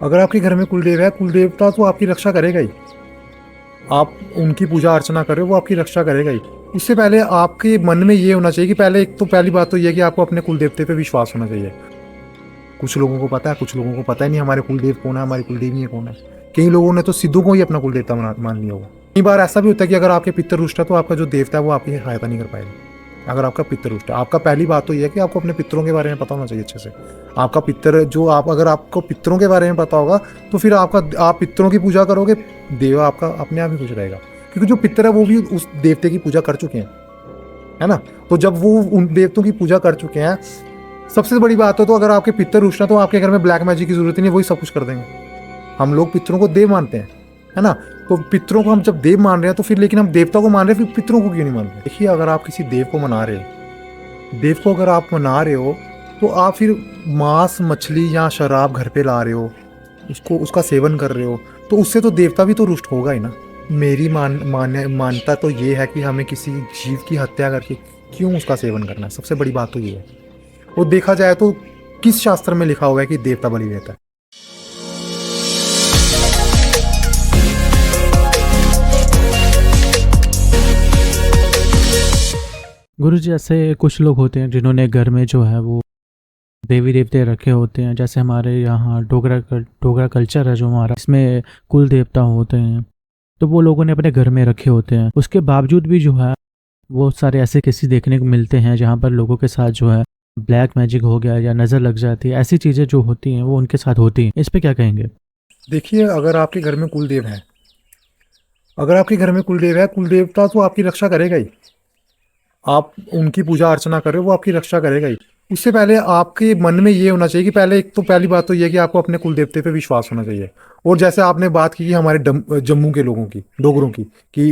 अगर आपके घर में कुलदेव है, कुलदेवता तो आपकी रक्षा करेगा ही। आप उनकी पूजा अर्चना कर रहे हो, वो आपकी रक्षा करेगा ही। उससे पहले आपके मन में ये होना चाहिए कि पहले एक तो पहली बात तो ये है कि आपको अपने कुलदेवते पे विश्वास होना चाहिए। कुछ लोगों को पता है, कुछ लोगों को पता ही नहीं हमारे कुलदेव कौन है, हमारी कुलदेवी कौन है। कई लोगों ने तो सिद्धों को ही अपना कुलदेवता मान लिया होगा। कई बार ऐसा भी होता है कि अगर आपके पितर रुष्ट है तो आपका जो देवता है वो आपकी सहायता नहीं कर पाएगा। अगर आपका पितर रुष्ट है, आपका पहली बात तो ये है कि आपको अपने पितरों के बारे में पता होना चाहिए अच्छे से। आपका पितर जो आप अगर आपको पितरों के बारे में पता होगा तो फिर आप पितरों की पूजा करोगे, देव आपका अपने आप ही खुश रहेगा। क्योंकि जो पितर है वो भी उस देवते की पूजा कर चुके हैं, है ना। तो जब वो उन देवतों की पूजा कर चुके हैं, सबसे बड़ी बात तो अगर आपके पितर रुष्ट है तो आपके घर में ब्लैक मैजिक की जरूरत ही नहीं, वही सब कुछ कर देंगे। हम लोग पितरों को देव मानते हैं, है ना। तो पितरों को हम जब देव मान रहे हैं तो फिर लेकिन हम देवता को मान रहे हैं, फिर पितरों को क्यों नहीं मान रहे। देखिए, अगर आप किसी देव को मना रहे हो, देव को अगर आप मना रहे हो तो आप फिर मांस मछली या शराब घर पे ला रहे हो, उसका सेवन कर रहे हो, तो उससे तो देवता भी तो रुष्ट होगा ही ना। मेरी मान्यता तो ये है कि हमें किसी जीव की हत्या करके क्यों उसका सेवन करना है। सबसे बड़ी बात तो ये है। और देखा जाए तो किस शास्त्र में लिखा हुआ है कि देवता बलि देता है। गुरुजी, ऐसे कुछ लोग होते हैं जिन्होंने घर में जो है वो देवी देवते रखे होते हैं। जैसे हमारे यहाँ डोगरा कल्चर है जो हमारा, इसमें कुल देवता होते हैं, तो वो लोगों ने अपने घर में रखे होते हैं। उसके बावजूद भी जो है वो सारे ऐसे केसेस देखने को मिलते हैं जहाँ पर लोगों के साथ जो है ब्लैक मैजिक हो गया या नज़र लग जाती है। ऐसी चीज़ें जो होती हैं वो उनके साथ होती हैं। इस पे क्या कहेंगे? देखिए, अगर आपके घर में कुलदेव है, अगर आपके घर में कुलदेव है, कुलदेवता तो आपकी रक्षा करेगा ही। आप उनकी पूजा अर्चना कर रहे हो, वो आपकी रक्षा करेगा ही। उससे पहले आपके मन में ये होना चाहिए कि पहले एक तो पहली बात तो ये है कि आपको अपने कुलदेवते पे विश्वास होना चाहिए। और जैसे आपने बात की कि हमारे जम्मू के लोगों की, डोगरों की, कि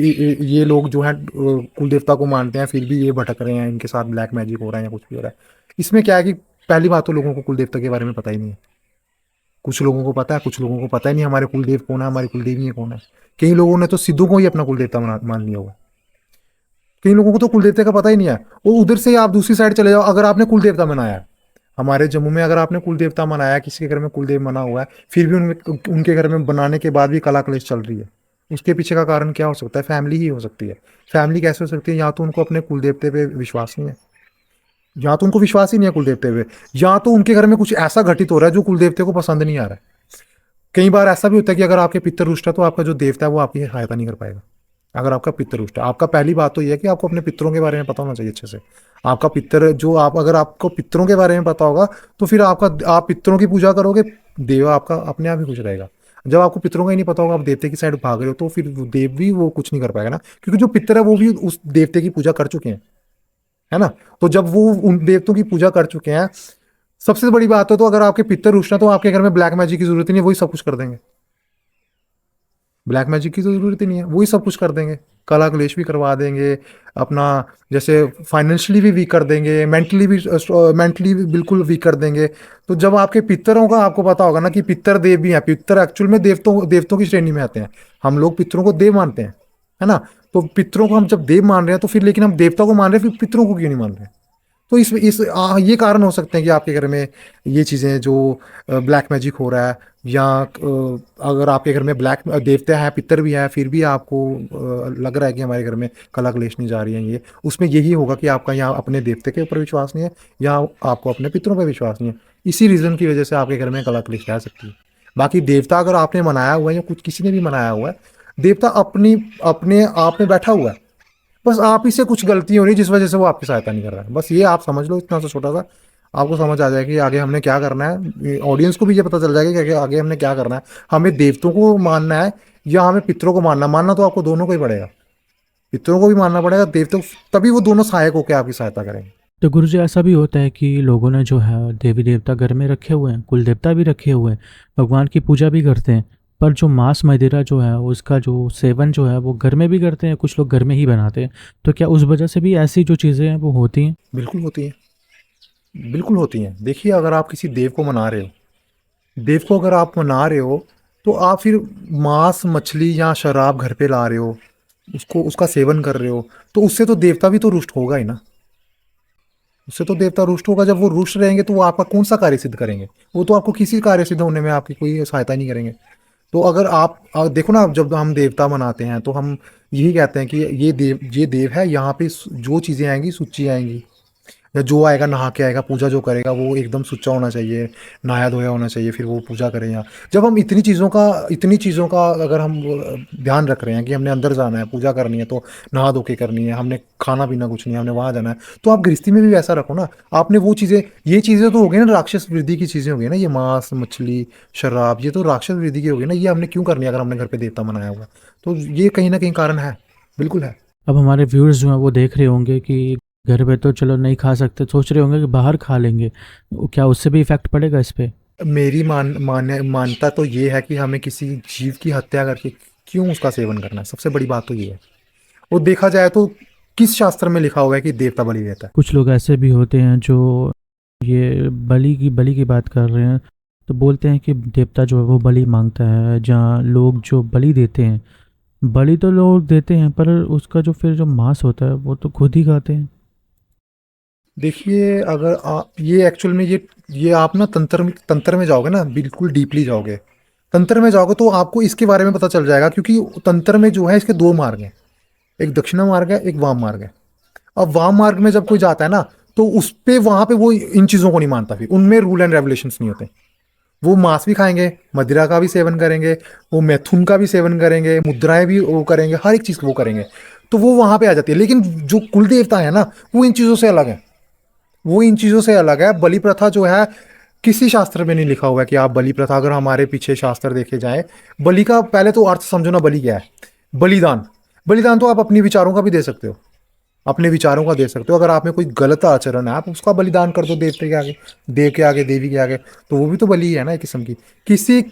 ये लोग जो है कुलदेवता को मानते हैं फिर भी ये भटक रहे हैं, इनके साथ ब्लैक मैजिक हो रहा है या कुछ भी हो रहा है। इसमें क्या है कि पहली बात तो लोगों को कुलदेवता के बारे में पता ही नहीं है। कुछ लोगों को पता है, कुछ लोगों को पता ही नहीं हमारे कुलदेव कौन है, हमारी कुलदेवी कौन है। कई लोगों ने तो सिद्धों को ही अपना कुलदेवता मान लिया होगा। कई लोगों को तो कुलदेवता का पता ही नहीं है। और उधर से आप दूसरी साइड चले जाओ, अगर आपने कुलदेवता मनाया है, हमारे जम्मू में अगर आपने कुलदेवता मनाया, किसी के घर में कुलदेव मना हुआ है, फिर भी उनके घर में बनाने के बाद भी कला कलेश चल रही है, उसके पीछे का कारण क्या हो सकता है? फैमिली ही हो सकती है। फैमिली कैसे हो सकती है? या तो उनको अपने कुलदेवते पे विश्वास नहीं है, या तो उनको विश्वास ही नहीं है कुलदेवते पे, या तो उनके घर में कुछ ऐसा घटित हो रहा है जो कुलदेवते को पसंद नहीं आ रहा है। कई बार ऐसा भी होता है कि अगर आपके पितर रुष्ट है तो आपका जो देवता है वो आपकी सहायता नहीं कर पाएगा। अगर आपका पितर रुष्ट है, आपका पहली बात तो ये है कि आपको अपने पितरों के बारे में पता होना चाहिए अच्छे से। आपका पितर जो आप अगर आपको पितरों के बारे में पता होगा तो फिर आप पितरों की पूजा करोगे, देव आपका अपने आप ही खुश रहेगा। जब आपको पितरों का ही नहीं पता होगा, आप देवते की साइड भाग रहे हो, तो फिर देव भी वो कुछ नहीं कर पाएगा ना, क्योंकि जो पितर है वो भी उस देवते की पूजा कर चुके हैं, है ना। तो जब वो उन देवतों की पूजा कर चुके हैं, सबसे बड़ी बात तो अगर आपके पितर रुष्ट है तो आपके घर में ब्लैक मैजिक की जरूरत ही नहीं है, वही सब कुछ कर देंगे। ब्लैक मैजिक की तो जरूरत ही नहीं है, वही सब कुछ कर देंगे। कला क्लेश भी करवा देंगे अपना, जैसे फाइनेंशियली भी वीक कर देंगे, मेंटली भी बिल्कुल वीक कर देंगे। तो जब आपके पितरों का आपको पता होगा ना कि पितर देव भी हैं, पितर एक्चुअल में देवतों देवतों की श्रेणी में आते हैं। हम लोग पितरों को देव मानते हैं, है ना। तो पितरों को हम जब देव मान रहे हैं तो फिर लेकिन हम देवता को मान रहे हैं, फिर पितरों को क्यों नहीं मान रहे? तो ये कारण हो सकते हैं कि आपके घर में ये चीज़ें जो ब्लैक मैजिक हो रहा है, या अगर आपके घर में ब्लैक देवता है, पितर भी है, फिर भी आपको लग रहा है कि हमारे घर में कला क्लेश नहीं जा रही है, ये उसमें यही होगा कि आपका यहाँ अपने देवते के ऊपर विश्वास नहीं है, या आपको अपने पितरों पर विश्वास नहीं है। इसी रीज़न की वजह से आपके घर में कला क्लेश रह सकती है। बाकी देवता अगर आपने मनाया हुआ है या कुछ किसी ने भी मनाया हुआ है, देवता अपनी अपने आप में बैठा हुआ है। बस आप ही से कुछ गलती हो रही है जिस वजह से वो आपकी सहायता नहीं कर रहा है। बस ये आप समझ लो, इतना सा छोटा सा आपको समझ आ जाएगा कि आगे हमने क्या करना है। ऑडियंस को भी ये पता चल जाएगा कि आगे हमने क्या करना है। हमें देवताओं को मानना है या हमें पितरों को मानना। मानना तो आपको दोनों को ही पड़ेगा, पितरों को भी मानना पड़ेगा, देवताओं, तभी वो दोनों सहायक होकर आपकी सहायता करेंगे। तो गुरुजी, ऐसा भी होता है कि लोगों ने जो है देवी देवता घर में रखे हुए हैं, कुल देवता भी रखे हुए हैं, भगवान की पूजा भी करते हैं, पर जो मांस मदिरा जो है उसका जो सेवन जो है वो घर में भी करते हैं, कुछ लोग घर में ही बनाते हैं। तो क्या उस वजह से भी ऐसी जो चीज़ें हैं वो होती हैं? बिल्कुल होती है, बिल्कुल होती हैं। देखिए, अगर आप किसी देव को मना रहे हो, देव को अगर आप मना रहे हो, तो आप फिर मांस मछली या शराब घर पे ला रहे हो, उसका सेवन कर रहे हो, तो उससे तो देवता भी तो रुष्ट होगा ही ना। उससे तो देवता रुष्ट होगा। जब वो रुष्ट रहेंगे तो वो आपका कौन सा कार्य सिद्ध करेंगे? वो तो आपको किसी कार्य सिद्ध होने में आपकी कोई सहायता नहीं करेंगे। तो अगर आप देखो ना, जब हम देवता मनाते हैं तो हम यही कहते हैं कि ये देव है, यहाँ पे जो चीज़ें आएंगी सुच्ची आएंगी, या जो आएगा नहा के आएगा, पूजा जो करेगा वो एकदम सुच्चा होना चाहिए, नहाया धोया होना चाहिए, फिर वो पूजा करें। यहाँ जब हम इतनी चीज़ों का अगर हम ध्यान रख रहे हैं कि हमने अंदर जाना है, पूजा करनी है तो नहा धो के करनी है, हमने खाना पीना कुछ नहीं है, हमने वहाँ जाना है, तो आप गृहस्थी में भी वैसा रखो ना। आपने वो चीज़ें, ये चीज़ें तो हो गई ना राक्षस वृद्धि की चीज़ें हो गई ना, ये मांस मछली शराब, ये तो राक्षस वृद्धि की हो गई ना। ये हमने क्यों करनी है अगर हमने घर पे देवता बनाया हुआ है? तो ये कहीं ना कहीं कारण है, बिल्कुल है। अब हमारे व्यूअर्स जो हैं वो देख रहे होंगे कि घर पे तो चलो नहीं खा सकते, सोच रहे होंगे कि बाहर खा लेंगे, क्या उससे भी इफेक्ट पड़ेगा इस पे? मेरी मानता तो ये है कि हमें किसी जीव की हत्या करके क्यों उसका सेवन करना है, सबसे बड़ी बात तो ये है। और देखा जाए तो किस शास्त्र में लिखा हुआ है कि देवता बलि देता है? कुछ लोग ऐसे भी होते हैं जो ये बलि की बात कर रहे हैं, तो बोलते हैं कि देवता जो है वो बलि मांगता है। जहाँ लोग जो बलि देते हैं, बलि तो लोग देते हैं पर उसका जो फिर जो मांस होता है वो तो खुद ही खाते हैं। देखिए, अगर आप ये एक्चुअल में ये आप ना तंत्र में जाओगे ना, बिल्कुल डीपली जाओगे, तंत्र में जाओगे तो आपको इसके बारे में पता चल जाएगा। क्योंकि तंत्र में जो है इसके दो मार्ग हैं, एक दक्षिणा मार्ग है, एक वाम मार्ग है। अब वाम मार्ग में जब कोई जाता है ना, तो उस पे वहां पे वो इन चीजों को नहीं मानता, फिर उनमें रूल एंड रेगुलेशंस नहीं होते। वो मांस भी खाएंगे, मदिरा का भी सेवन करेंगे, वो मैथुन का भी सेवन करेंगे, मुद्राएं भी वो करेंगे, हर एक चीज वो करेंगे। तो वो वहां पे आ जाती है। लेकिन जो कुल देवता है ना, वो इन चीजों से अलग है। वो इन चीजों से अलग है। बलि प्रथा जो है, किसी शास्त्र में नहीं लिखा हुआ है कि आप बलि प्रथा, अगर हमारे पीछे शास्त्र देखे जाए, बलि का पहले तो अर्थ समझो ना, बलि क्या है? बलिदान। बलिदान तो आप अपनी विचारों का भी दे सकते हो, अपने विचारों का दे सकते हो। अगर आप में कोई गलत आचरण है, आप उसका बलिदान कर दो देवते के आगे, देव के आगे, देवी के आगे, तो वो भी तो बलि है ना एक किस्म की। किसी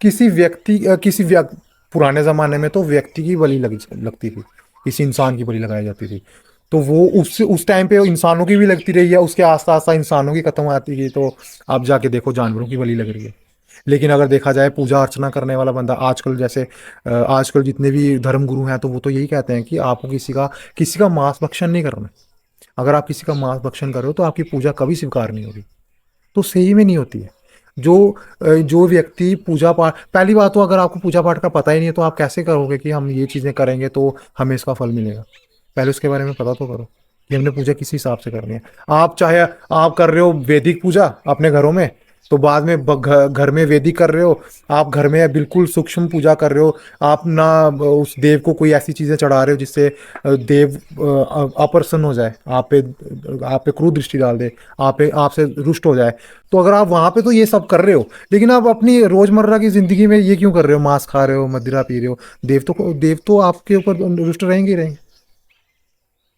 किसी व्यक्ति पुराने जमाने में तो व्यक्ति की बलि लगती थी, किसी इंसान की बलि लगाई जाती थी। तो वो उस टाइम पे इंसानों की भी लगती रही है, उसके आस्ता आस्ता इंसानों की खत्म आती गई, तो आप जाके देखो जानवरों की बलि लग रही है। लेकिन अगर देखा जाए पूजा अर्चना करने वाला बंदा आजकल, जैसे आजकल जितने भी धर्म गुरु हैं, तो वो तो यही कहते हैं कि आपको किसी का मांस भक्षण नहीं करना। अगर आप किसी का मांस भक्षण करो तो आपकी पूजा कभी स्वीकार नहीं होगी। तो सही में नहीं होती है। जो व्यक्ति पूजा पाठ, पहली बात तो अगर आपको पूजा पाठ का पता ही नहीं है तो आप कैसे करोगे कि हम ये चीज़ें करेंगे तो हमें इसका फल मिलेगा? पहले उसके बारे में पता तो करो कि हमने पूजा किस हिसाब से करनी है। आप चाहे आप कर रहे हो वैदिक पूजा अपने घरों में, तो बाद में घर में वैदिक कर रहे हो, आप घर में बिल्कुल सूक्ष्म पूजा कर रहे हो, आप ना उस देव को कोई ऐसी चीज़ें चढ़ा रहे हो जिससे देव अप्रसन्न हो जाए, आप पे क्रूर दृष्टि डाल दे, आपसे रुष्ट हो जाए। तो अगर आप वहाँ पे तो ये सब कर रहे हो, लेकिन आप अपनी रोजमर्रा की जिंदगी में ये क्यों कर रहे हो? मांस खा रहे हो, मदिरा पी रहे हो। देव तो आपके ऊपर रुष्ट रहेंगे ही रहेंगे,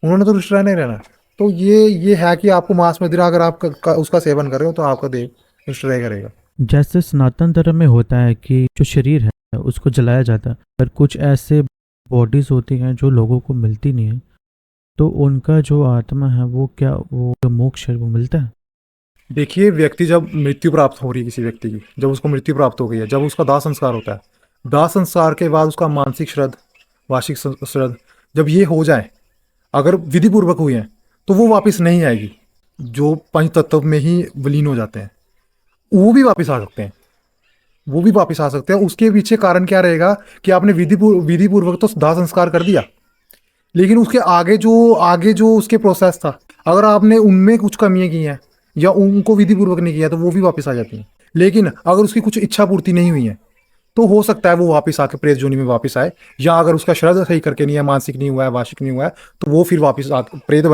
उन्होंने तो रुष्ट रहना ही रहना। तो ये है कि आपको मांस मदिरा अगर आप उसका सेवन कर रहे हो तो आपका देव रुष्ट रहेगा। जैसे सनातन धर्म में होता है कि जो शरीर है उसको जलाया जाता है, पर कुछ ऐसे बॉडीज होती हैं जो लोगों को मिलती नहीं है, तो उनका जो आत्मा है वो क्या, वो जो मोक्ष है वो मिलता है? देखिए, व्यक्ति जब मृत्यु प्राप्त हो रही है किसी व्यक्ति की, जब उसको मृत्यु प्राप्त हो गई है, जब उसका दाह संस्कार होता है, दाह संस्कार के बाद उसका मानसिक श्राद्ध, वार्षिक श्राद्ध, जब ये हो जाए, अगर विधि पूर्वक हुई है, तो वो वापस नहीं आएगी। जो पंच तत्व में ही विलीन हो जाते हैं वो भी वापस आ सकते हैं, वो भी वापस आ सकते हैं। उसके पीछे कारण क्या रहेगा कि आपने विधि पूर्वक तो दाह संस्कार कर दिया, लेकिन उसके आगे जो उसके प्रोसेस था, अगर आपने उनमें कुछ कमियां की हैं या उनको विधि पूर्वक नहीं किया, तो वो भी वापस आ जाती हैं। लेकिन अगर उसकी कुछ इच्छा पूर्ति नहीं हुई है, तो हो सकता है वो वापस आके प्रेत जोनि में वापस आए। या अगर उसका श्राद्ध सही करके नहीं है, मानसिक नहीं हुआ है, वार्षिक नहीं हुआ है, तो वो फिर वापस प्रेत